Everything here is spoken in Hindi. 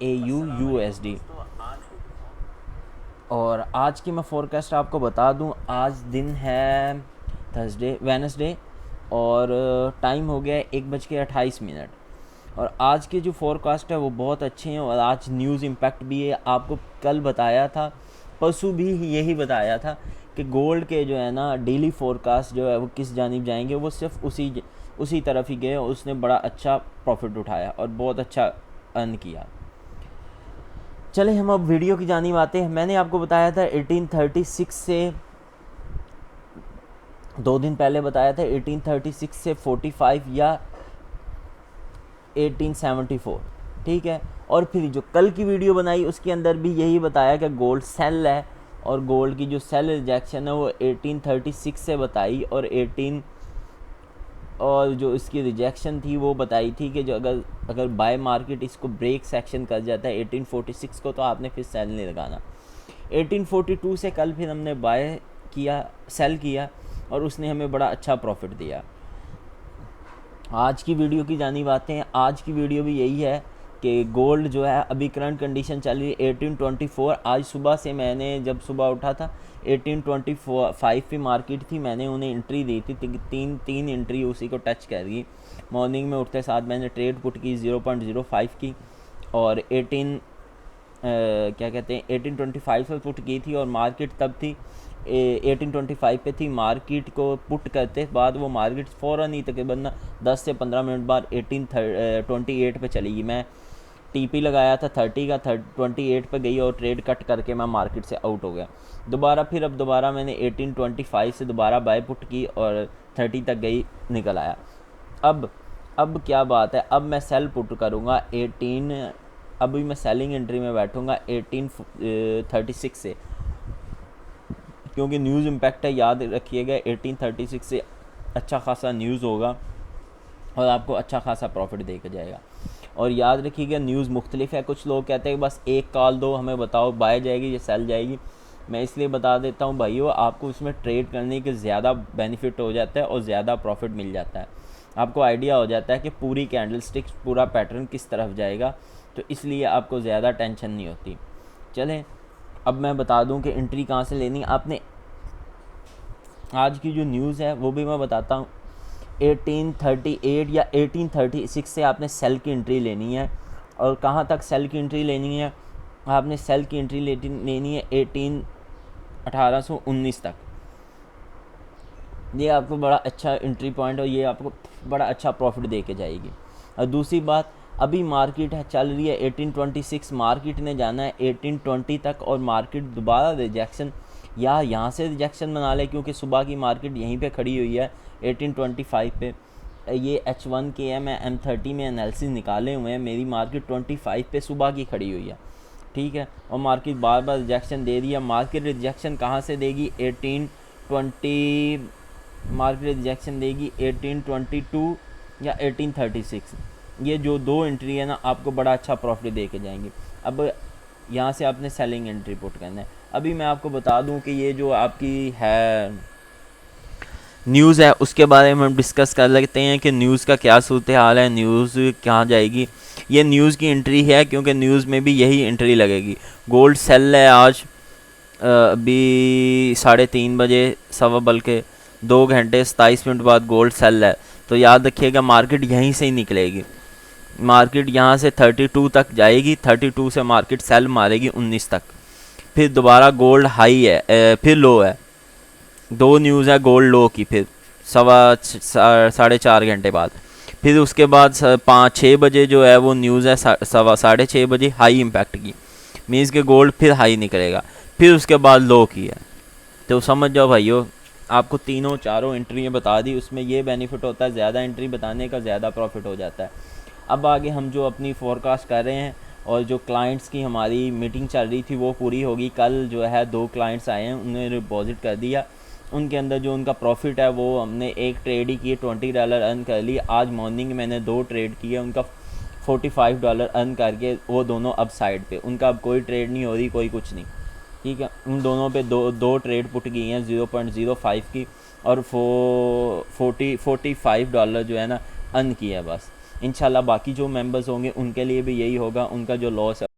AUUSD। और आज की मैं फ़ोरकास्ट आपको बता दूं, आज दिन है वेनसडे और टाइम हो गया है 1:28। और आज के जो फ़ोरकास्ट है वो बहुत अच्छे हैं और आज न्यूज़ इम्पैक्ट भी है। आपको कल बताया था, परसों भी यही बताया था कि गोल्ड के जो है ना डेली फ़ोरकास्ट जो है वो किस जानिब जाएंगे, वो सिर्फ उसी तरफ ही गए और उसने बड़ा अच्छा प्रॉफिट उठाया और बहुत अच्छा अर्न किया। चले हम अब वीडियो की जानिब आते हैं। मैंने आपको बताया था 1836 से 2 दिन पहले बताया था 1836 से 45 या 1874, ठीक है। और फिर जो कल की वीडियो बनाई उसके अंदर भी यही बताया कि गोल्ड सेल है और गोल्ड की जो सेल रिजेक्शन है वो 1836 से बताई और जो इसकी रिजेक्शन थी वो बताई थी कि जो अगर बाय मार्केट इसको ब्रेक सेक्शन कर जाता है 1846 को, तो आपने फिर सेल नहीं लगाना। 1842 से कल फिर हमने सेल किया और उसने हमें बड़ा अच्छा प्रॉफिट दिया। आज की वीडियो की जानी बातें हैं। आज की वीडियो भी यही है कि गोल्ड जो है अभी करंट कंडीशन चल रही है 1824। आज सुबह से मैंने जब सुबह उठा था 1825 पे मार्केट थी, मैंने उन्हें एंट्री दी थी, तीन एंट्री उसी को टच कर गई। मॉर्निंग में उठते साथ मैंने ट्रेड पुट की 0.05 की और 1825 पर पुट की थी और मार्केट तब थी 1825 पे थी। मार्केट को पुट करते बाद वो मार्केट फ़ौरन ही तकरीबन 10 से 15 मिनट बाद 1828 पे चली गई। मैं टीपी लगाया था 30 का, 28 पे गई और ट्रेड कट करके मैं मार्केट से आउट हो गया। अब दोबारा मैंने 1825 से दोबारा बाय पुट की और 30 तक गई, निकल आया। अब क्या बात है, अब मैं सेल पुट करूँगा अभी मैं सेलिंग एंट्री में बैठूँगा 1836 से, क्योंकि न्यूज़ इम्पैक्ट है, याद रखिएगा 1836 से अच्छा खासा न्यूज़ होगा और आपको अच्छा खासा प्रॉफिट दे के जाएगा। और याद रखिएगा न्यूज़ मुख्तलिफ है। कुछ लोग कहते हैं बस एक कॉल दो हमें बताओ बाय जाएगी या सेल जाएगी। मैं इसलिए बता देता हूँ भाइयों, आपको इसमें ट्रेड करने के ज़्यादा बेनिफिट हो जाता है और ज़्यादा प्रॉफिट मिल जाता है। आपको आइडिया हो जाता है कि पूरी कैंडल स्टिक्स पूरा पैटर्न किस तरफ जाएगा, तो इसलिए आपको ज़्यादा टेंशन नहीं होती। चलें अब मैं बता दूं कि एंट्री कहाँ से लेनी। आपने आज की जो न्यूज़ है वो भी मैं बताता हूँ। 1838 या 1836 से आपने सेल की एंट्री लेनी है। और कहाँ तक सेल की एंट्री लेनी है? आपने सेल की एंट्री लेनी है 1819 तक। ये आपको बड़ा अच्छा एंट्री पॉइंट और ये आपको बड़ा अच्छा प्रॉफिट दे के जाएगी। और दूसरी बात, अभी मार्केट है चल रही है 1826, मार्केट ने जाना है 1820 तक और मार्केट दोबारा रिजेक्शन या यहाँ से रिजेक्शन बना ले, क्योंकि सुबह की मार्केट यहीं पे खड़ी हुई है 1825 पे। ये H1 के है, मैं M30 में एनालिसिस निकाले हुए हैं, मेरी मार्केट 25 पे सुबह की खड़ी हुई है, ठीक है। और मार्केट बार बार रिजेक्शन दे रही है। मार्केट रिजेक्शन कहाँ से देगी? 1820 मार्केट रिजेक्शन देगी 1822 या 1836। ये जो दो एंट्री है ना आपको बड़ा अच्छा प्रॉफिट दे के जाएंगे। अब यहाँ से आपने सेलिंग एंट्री पुट करना है। अभी मैं आपको बता दूं कि ये जो आपकी है न्यूज़ है उसके बारे में हम डिस्कस कर लेते हैं कि न्यूज़ का क्या सूरत हाल है, न्यूज़ कहाँ जाएगी। ये न्यूज़ की एंट्री है क्योंकि न्यूज़ में भी यही एंट्री लगेगी। गोल्ड सेल है आज अभी 3:30 बजे सवा, बल्कि 2 घंटे 27 मिनट बाद गोल्ड सेल है। तो याद रखिएगा मार्केट यहीं से ही निकलेगी। मार्केट यहाँ से 32 तक जाएगी, 32 से मार्केट सेल मारेगी 19 तक। फिर दोबारा गोल्ड हाई है, फिर लो है। दो न्यूज़ है गोल्ड लो की, फिर 4:30 घंटे बाद। फिर उसके बाद 5-6 बजे जो है वो न्यूज़ है 6:30 बजे हाई इम्पैक्ट की, मीन्स के गोल्ड फिर हाई निकलेगा। फिर उसके बाद लो की है। तो समझ जाओ भाइयों, आपको तीनों चारों एंट्री बता दी। उसमें ये बेनिफिट होता है ज़्यादा एंट्री बताने का, ज़्यादा प्रॉफिट हो जाता है। अब आगे हम जो अपनी फोरकास्ट कर रहे हैं और जो क्लाइंट्स की हमारी मीटिंग चल रही थी वो पूरी होगी। कल जो है 2 क्लाइंट्स आए हैं, उन्हें डिपॉजिट कर दिया। उनके अंदर जो उनका प्रॉफिट है वो हमने एक ट्रेड ही किए, $20 अर्न कर लिए। आज मॉर्निंग मैंने 2 ट्रेड किए, उनका $45 अर्न करके वो दोनों अब साइड पे, उनका अब कोई ट्रेड नहीं हो रही, कोई कुछ नहीं, ठीक है। उन दोनों पे दो ट्रेड पुट की हैं 0.05 की और $45 जो है ना अर्न किया है बस। इंशाल्लाह बाकी जो मेंबर्स होंगे उनके लिए भी यही होगा, उनका जो लॉस है